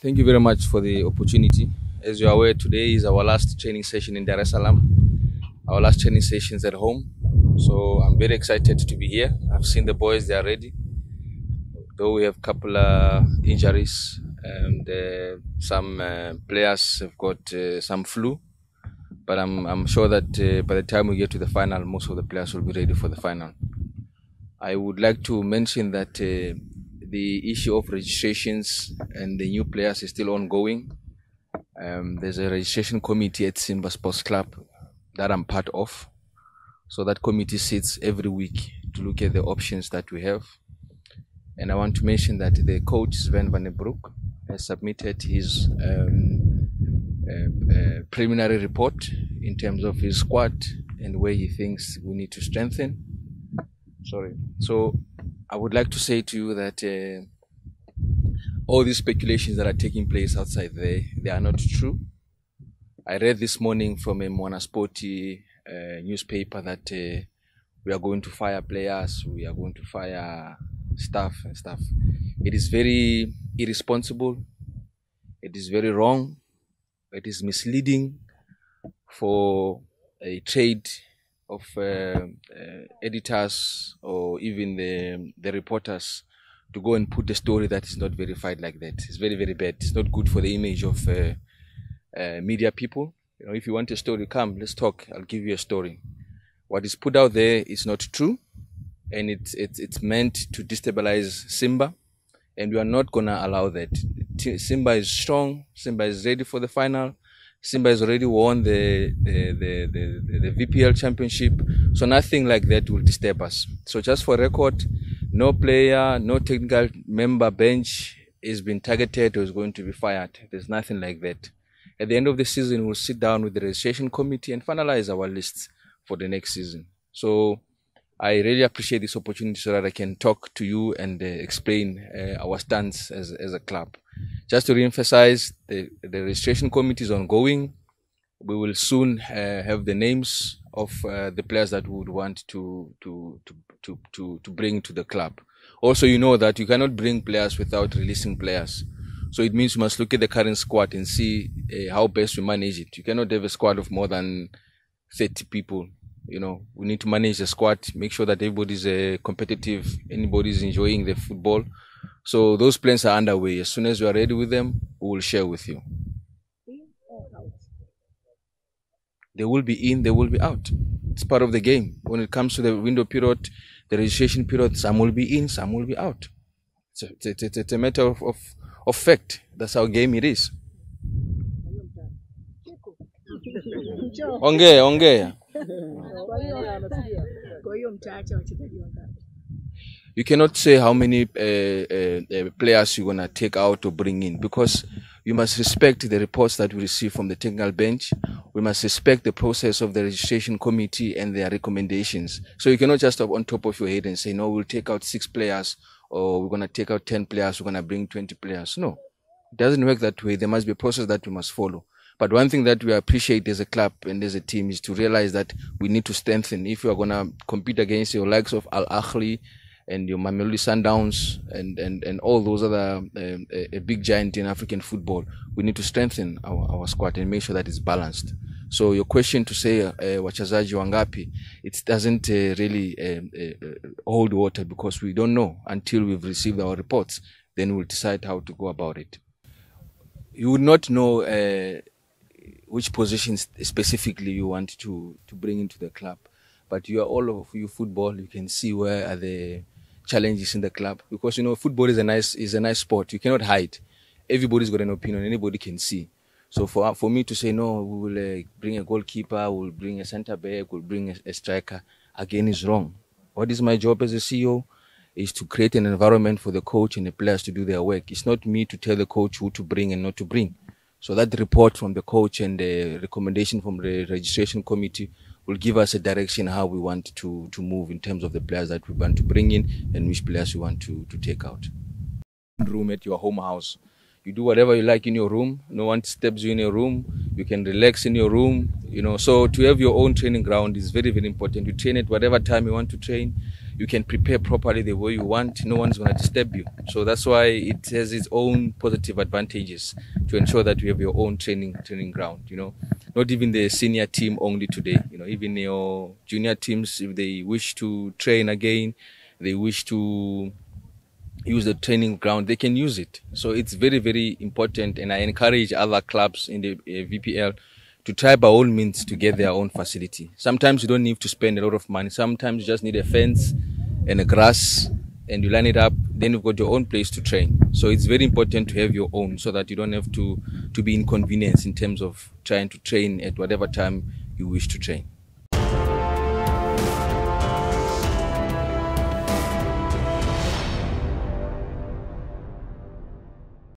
Thank you very much for the opportunity. As you are aware, today is our last training session in Dar es Salaam. Our last training sessions at home. So I'm very excited to be here. I've seen the boys, they are ready. Though we have a couple injuries and some players have got some flu. But I'm sure that by the time we get to the final, most of the players will be ready for the final. I would like to mention that the issue of registrations and the new players is still ongoing. There's a registration committee at Simba Sports Club that I'm part of. So that committee sits every week to look at the options that we have. And I want to mention that the coach, Sven van den Broek, has submitted his preliminary report in terms of his squad and where he thinks we need to strengthen. So I would like to say to you that all these speculations that are taking place outside there, they are not true. I read this morning from a Mwanasport newspaper that we are going to fire players, we are going to fire staff and stuff. It is very irresponsible. It is very wrong. It is misleading for a trade of editors or even the reporters to go and put a story that is not verified like that. It's very, very bad. It's not good for the image of media people. You know, if you want a story, come, let's talk. I'll give you a story. What is put out there is not true, and it's meant to destabilize Simba, and we are not gonna allow that. Simba is strong. Simba is ready for the final. Simba has already won the VPL championship, so nothing like that will disturb us. So just for record, no player, no technical member bench is being targeted or is going to be fired. There's nothing like that. At the end of the season, we'll sit down with the registration committee and finalize our lists for the next season. So I really appreciate this opportunity so that I can talk to you and explain our stance as a club. Just to re-emphasize, the registration committee is ongoing. We will soon have the names of the players that we would want to bring to the club. Also, you know that you cannot bring players without releasing players. So it means you must look at the current squad and see how best we manage it. You cannot have a squad of more than 30 people. You know, we need to manage the squad, make sure that everybody's competitive, anybody's enjoying the football. So those plans are underway. As soon as we are ready with them, we will share with you. They will be in, they will be out. It's part of the game. When it comes to the window period, the registration period, some will be in, some will be out. It's a matter of fact. That's how game it is. Ongea. You cannot say how many players you're going to take out or bring in, because you must respect the reports that we receive from the technical bench. We must respect the process of the registration committee and their recommendations. So you cannot just up on top of your head and say, no, we'll take out 6 players or we're going to take out 10 players, we're going to bring 20 players. No, it doesn't work that way. There must be a process that we must follow. But one thing that we appreciate as a club and as a team is to realize that we need to strengthen. If you are going to compete against your likes of Al Ahly and your Mamelodi Sundowns and all those other a big giant in African football, we need to strengthen our squad and make sure that it's balanced. So your question to say wachezaji wangapi, it doesn't really hold water, because we don't know until we've received our reports. Then we'll decide how to go about it. You would not know which positions specifically you want to bring into the club, but you are all of you football. You can see where are the challenges in the club, because you know football is a nice sport. You cannot hide. Everybody's got an opinion. Anybody can see. So for me to say no, we will bring a goalkeeper, we'll bring a centre back, we'll bring a striker, again is wrong. What is my job as a CEO? Is to create an environment for the coach and the players to do their work. It's not me to tell the coach who to bring and not to bring. So that report from the coach and the recommendation from the registration committee will give us a direction how we want to move in terms of the players that we want to bring in and which players we want to take out. Room at your home house. You do whatever you like in your room. No one disturbs you in your room. You can relax in your room. So to have your own training ground is very, very important. You train at whatever time you want to train. You can prepare properly the way you want. No one's going to disturb you. So that's why it has its own positive advantages to ensure that you have your own training ground. Not even the senior team only today. Even your junior teams, if they wish to train again, they wish to use the training ground, they can use it. So it's very, very important, and I encourage other clubs in the VPL to try by all means to get their own facility. Sometimes you don't need to spend a lot of money. Sometimes you just need a fence and a grass, and you line it up, then you've got your own place to train. So it's very important to have your own, so that you don't have to be inconvenienced in terms of trying to train at whatever time you wish to train.